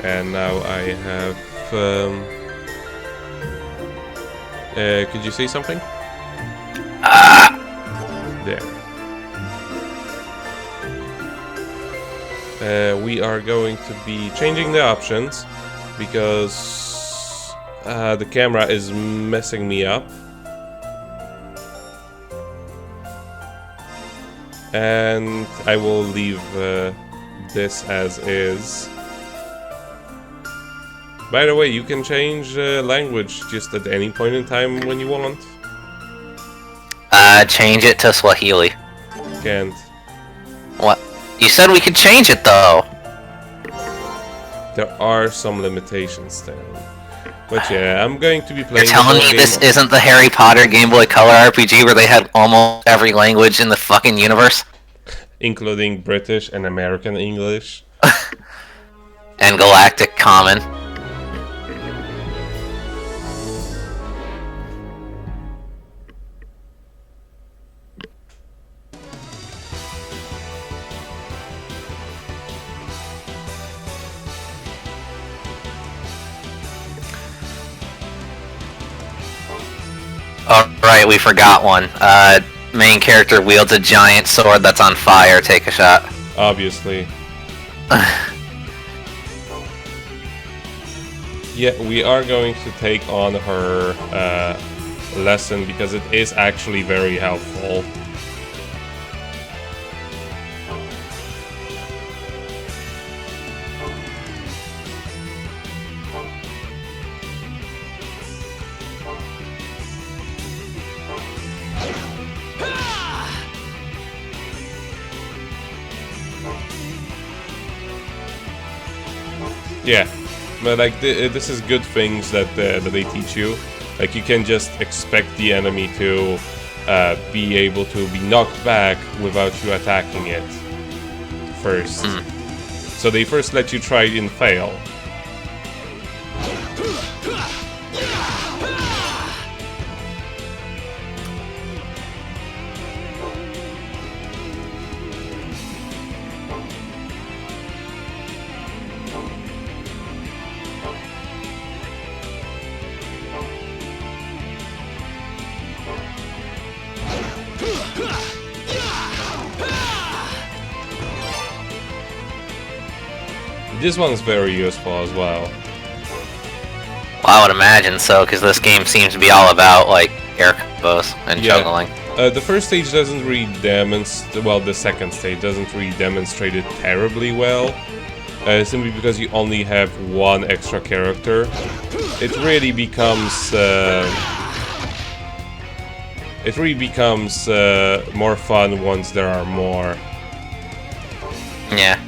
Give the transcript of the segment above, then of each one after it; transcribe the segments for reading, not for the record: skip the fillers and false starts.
And now I have... could you say something? There. We are going to be changing the options because the camera is messing me up. And I will leave this as is. By the way, you can change language just at any point in time when you want. Change it to Swahili. Can't. What? You said we could change it though. There are some limitations there. But yeah, I'm going to be playing. You're telling me this isn't the Harry Potter Game Boy Color RPG where they had almost every language in the fucking universe? Including British and American English. And Galactic Common. Alright, we forgot one. Main character wields a giant sword that's on fire. Take a shot. Obviously. Yeah, we are going to take on her lesson because it is actually very helpful. Yeah, but like this is good things that that they teach you. Like you can just expect the enemy to be able to be knocked back without you attacking it first. So they first let you try it and fail. This one's very useful as well. Well, I would imagine so, because this game seems to be all about, like, air combos and juggling. The first stage doesn't really demonstrate... Well, the second stage doesn't really demonstrate it terribly well. Simply because you only have one extra character. It really becomes... more fun once there are more. Yeah.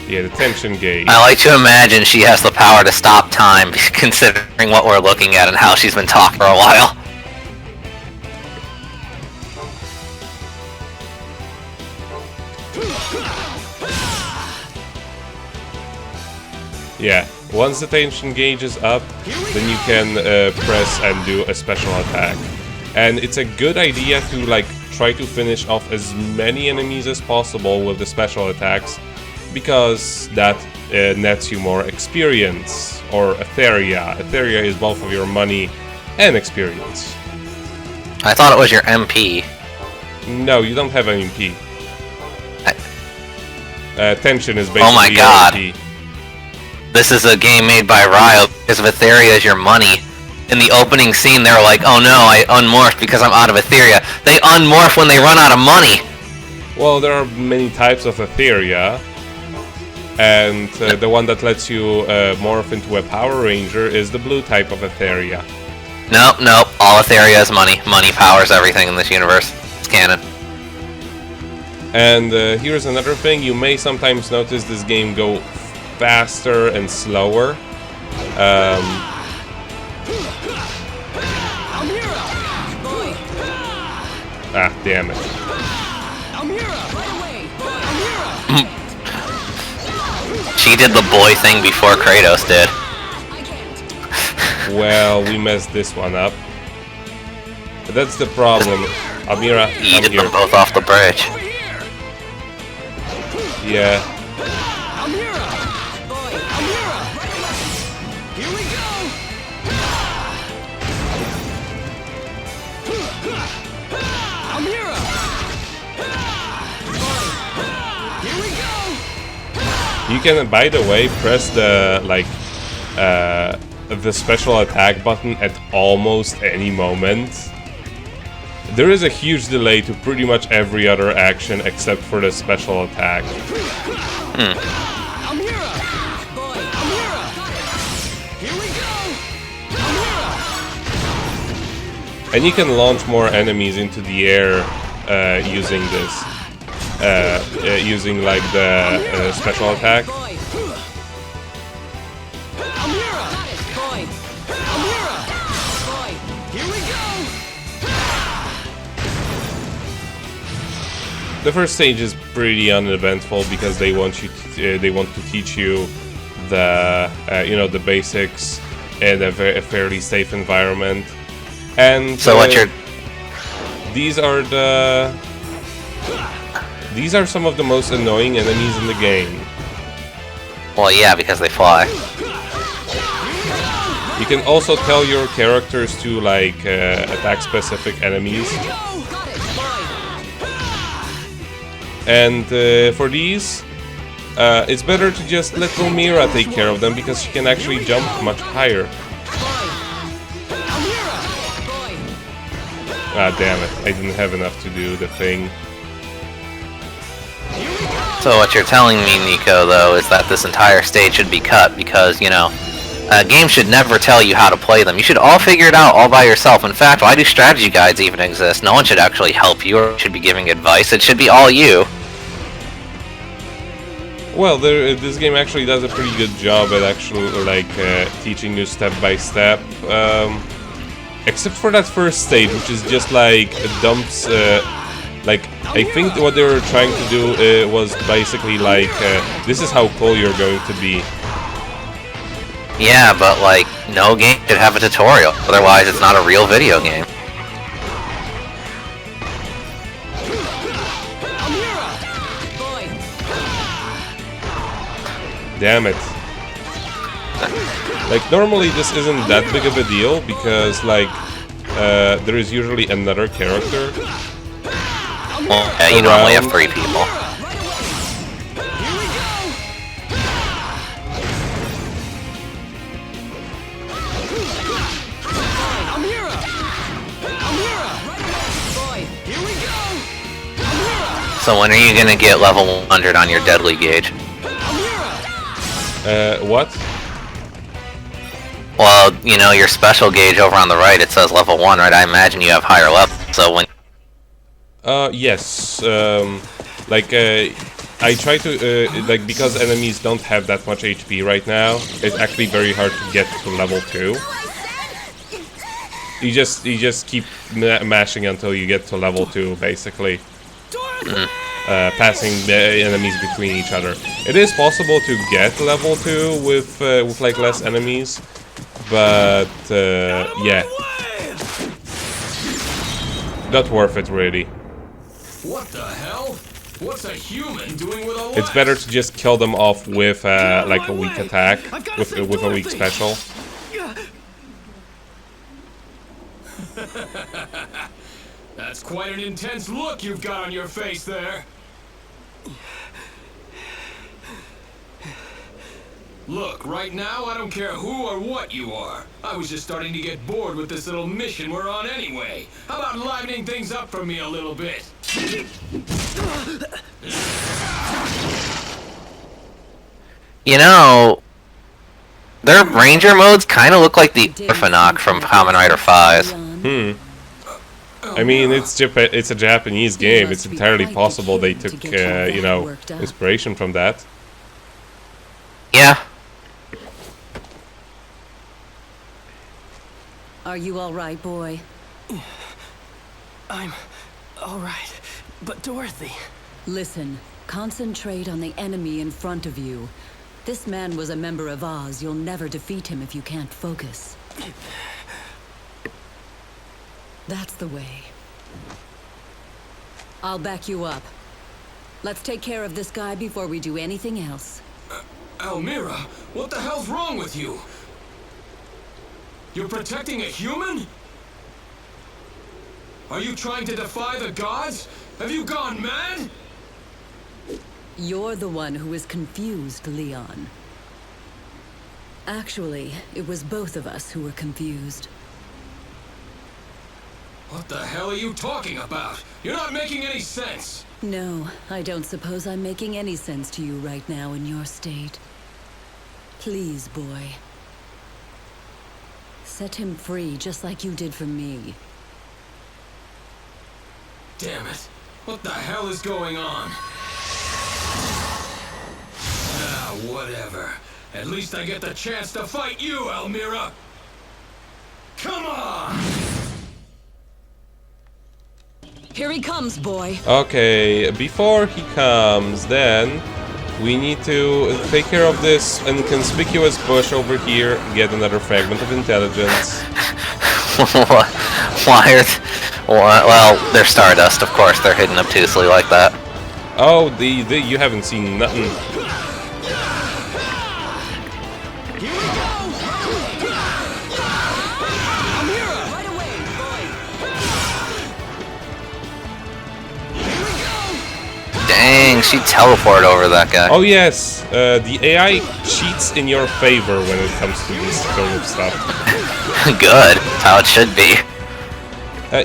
Yeah, the tension gauge. I like to imagine she has the power to stop time, considering what we're looking at and how she's been talking for a while. Yeah, once the tension gauge is up, then you can press and do a special attack. And it's a good idea to like try to finish off as many enemies as possible with the special attacks, because that nets you more experience, or Etheria. Etheria is both of your money and experience. I thought it was your MP. No, you don't have an MP. Tension is basically Oh my god. your MP. This is a game made by Riot, because if Etheria is your money. In the opening scene, they were like, oh no, I unmorphed because I'm out of Etheria. They unmorph when they run out of money! Well, there are many types of Etheria. And the one that lets you morph into a Power Ranger is the blue type of Etheria. Nope, nope. All Etheria is money. Money powers everything in this universe. It's canon. And here's another thing. You may sometimes notice this game go faster and slower. Damn it. She did the boy thing before Kratos did. Well, we messed this one up. But that's the problem. Amira, come Yeeted here. them both off the bridge. Yeah. Amira! Amira! Here we go! Amira! Here we go! You can, by the way, press the the special attack button at almost any moment. There is a huge delay to pretty much every other action except for the special attack. Amira! Amira! Here we go! Amira! And you can launch more enemies into the air using this. Using like the special attack. Amira! Amira! Here we go! The first stage is pretty uneventful because they want to teach you the the basics in a fairly safe environment. And So what you're... these are some of the most annoying enemies in the game. Well, yeah, because they fly. You can also tell your characters to like attack specific enemies. And for these, it's better to just let Mira take care of them because she can actually jump much higher. Ah, damn it. I didn't have enough to do the thing. So what you're telling me, Nico, though, is that this entire stage should be cut because, you know, games should never tell you how to play them. You should all figure it out all by yourself. In fact, why do strategy guides even exist? No one should actually help you or should be giving advice. It should be all you. Well, this game actually does a pretty good job at actually like teaching you step by step. Except for that first stage, which is just like dumps. Like I think what they were trying to do was basically like this is how cool you're going to be. Yeah, but like, no game should have a tutorial. Otherwise, it's not a real video game. Damn it. Like, normally this isn't that big of a deal, because, like, there is usually another character Well, yeah, you normally have around. 3 people. So when are you gonna get level 100 on your deadly gauge? What? Well, you know, your special gauge over on the right, it says level 1, right? I imagine you have higher level, so when... Yes. I try to, like, because enemies don't have that much HP right now, it's actually very hard to get to level 2. You just keep mashing until you get to level 2, basically. Passing the enemies between each other. It is possible to get level 2 with like less enemies, but yeah, not worth it really. What the hell? What's a human doing with a life? It's better to just kill them off with like a weak attack, with a weak special. That's quite an intense look you've got on your face there. Look, right now, I don't care who or what you are. I was just starting to get bored with this little mission we're on anyway. How about livening things up for me a little bit? You know, their ranger modes kind of look like the Orphanok from Kamen Rider 5. I mean, it's a Japanese game. It's entirely possible they took you know, inspiration from that. Yeah. Are you all right, boy? I'm all right, but Dorothy... Listen, concentrate on the enemy in front of you. This man was a member of Oz. You'll never defeat him if you can't focus. That's the way. I'll back you up. Let's take care of this guy before we do anything else. Almira, what the hell's wrong with you? You're protecting a human? Are you trying to defy the gods? Have you gone mad? You're the one who is confused, Leon. Actually, it was both of us who were confused. What the hell are you talking about? You're not making any sense. No, I don't suppose I'm making any sense to you right now in your state. Please, boy. Set him free just like you did for me. Damn it. What the hell is going on? Ah, whatever. At least I get the chance to fight you, Almira! Come on! Here he comes, boy. Okay, before he comes, then we need to take care of this inconspicuous bush over here, get another fragment of intelligence. Why are well, they're Stardust, of course. They're hidden obtusely like that. Oh, you haven't seen nothing. Dang, she teleported over that guy. Oh yes, the AI cheats in your favor when it comes to this sort of stuff. Good. That's how it should be.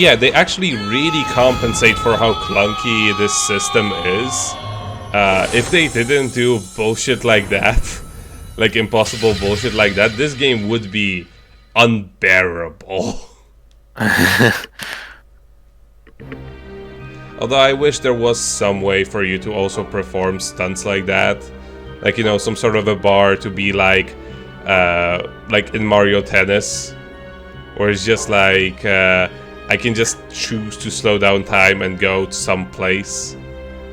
Yeah, they actually really compensate for how clunky this system is. If they didn't do bullshit like that, like impossible bullshit like that, this game would be unbearable. Although I wish there was some way for you to also perform stunts like that. Like, you know, some sort of a bar to be like in Mario Tennis. Where it's just like, I can just choose to slow down time and go to some place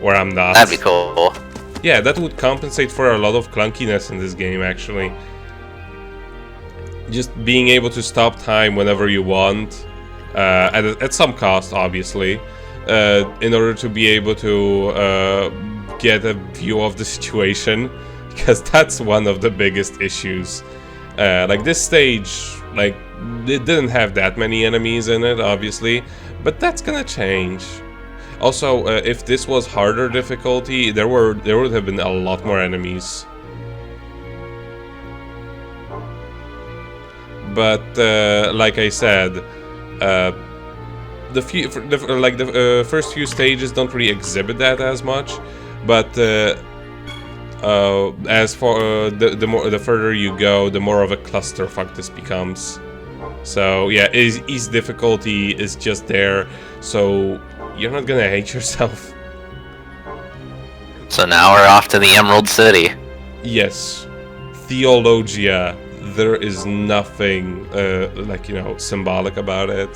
where I'm not. That'd be cool. Yeah, that would compensate for a lot of clunkiness in this game, actually. Just being able to stop time whenever you want, at some cost, obviously, in order to be able to get a view of the situation, because that's one of the biggest issues. Like this stage, like, it didn't have that many enemies in it, obviously, but that's gonna change. Also, if this was harder difficulty, there would have been a lot more enemies. But like I said, the first few stages don't really exhibit that as much. But as for the further you go, the more of a clusterfuck this becomes. So yeah, easy difficulty is just there, so you're not gonna hate yourself. So now we're off to the Emerald City. Yes, Theologia. There is nothing like, you know, symbolic about it.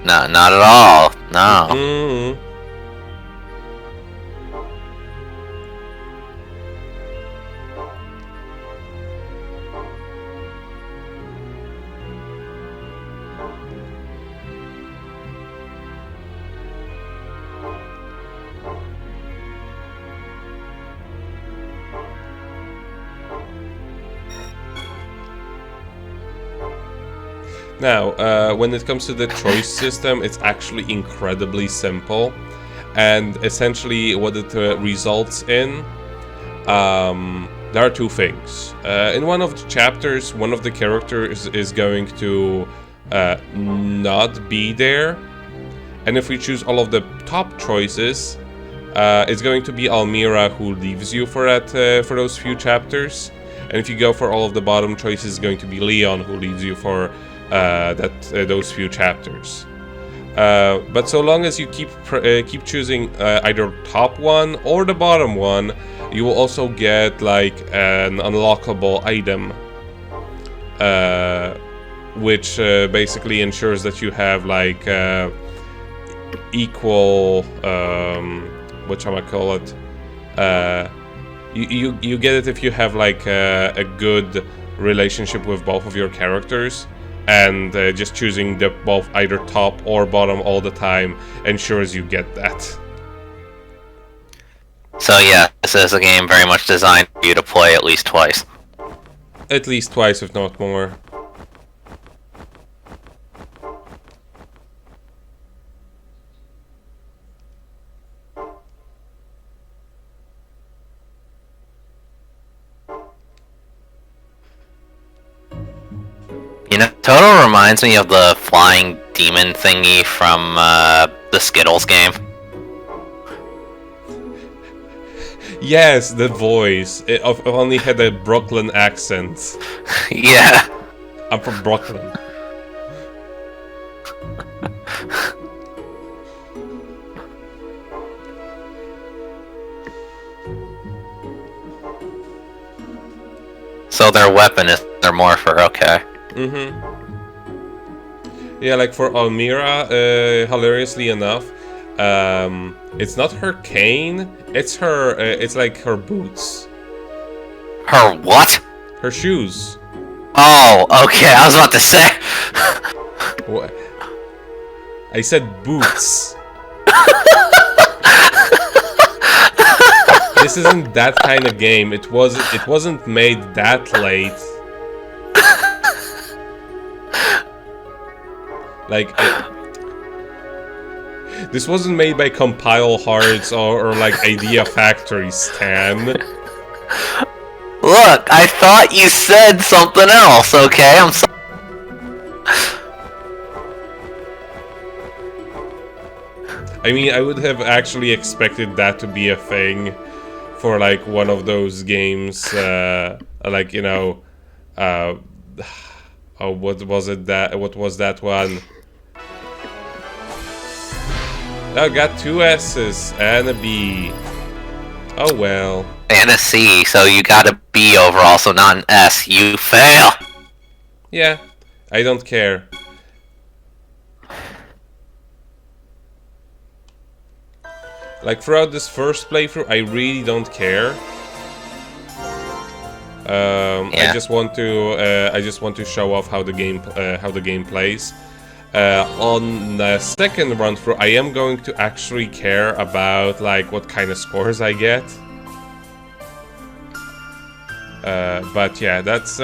No, not at all. No. Mm-hmm. Now, when it comes to the choice system, it's actually incredibly simple. And essentially what it results in, there are two things. In one of the chapters, one of the characters is going to not be there. And if we choose all of the top choices, it's going to be Almira who leaves you for those few chapters. And if you go for all of the bottom choices, it's going to be Leon who leaves you for those few chapters. But so long as you keep choosing either top one or the bottom one, you will also get like an unlockable item, which basically ensures that you have like equal whatchamacallit, you get it if you have like a good relationship with both of your characters. and just choosing the both either top or bottom all the time ensures you get that. So yeah, this is a game very much designed for you to play at least twice. At least twice, if not more. You know, Toto reminds me of the flying demon thingy from the Skittles game. Yes, the voice. It only had a Brooklyn accent. Yeah. I'm from Brooklyn. So their weapon is their morpher, okay. Yeah, like for Almira, hilariously enough, it's not her cane, it's her, it's like her boots. Her what? Her shoes. Oh, okay, I was about to say. What? I said boots. This isn't that kind of game. It wasn't made that late. Like, this wasn't made by Compile Hearts or like Idea Factory, Stan. Look, I thought you said something else, okay? I'm sorry. I mean, I would have actually expected that to be a thing for like one of those games, like, you know, oh, what was it that? What was that one? Oh, got 2 S's and a B. Oh well. And a C, so you got a B overall, so not an S. You fail! Yeah, I don't care. Like throughout this first playthrough, I really don't care. Yeah. I just want to show off how the game plays. On the second run through, I am going to actually care about like what kind of scores I get. But yeah, that's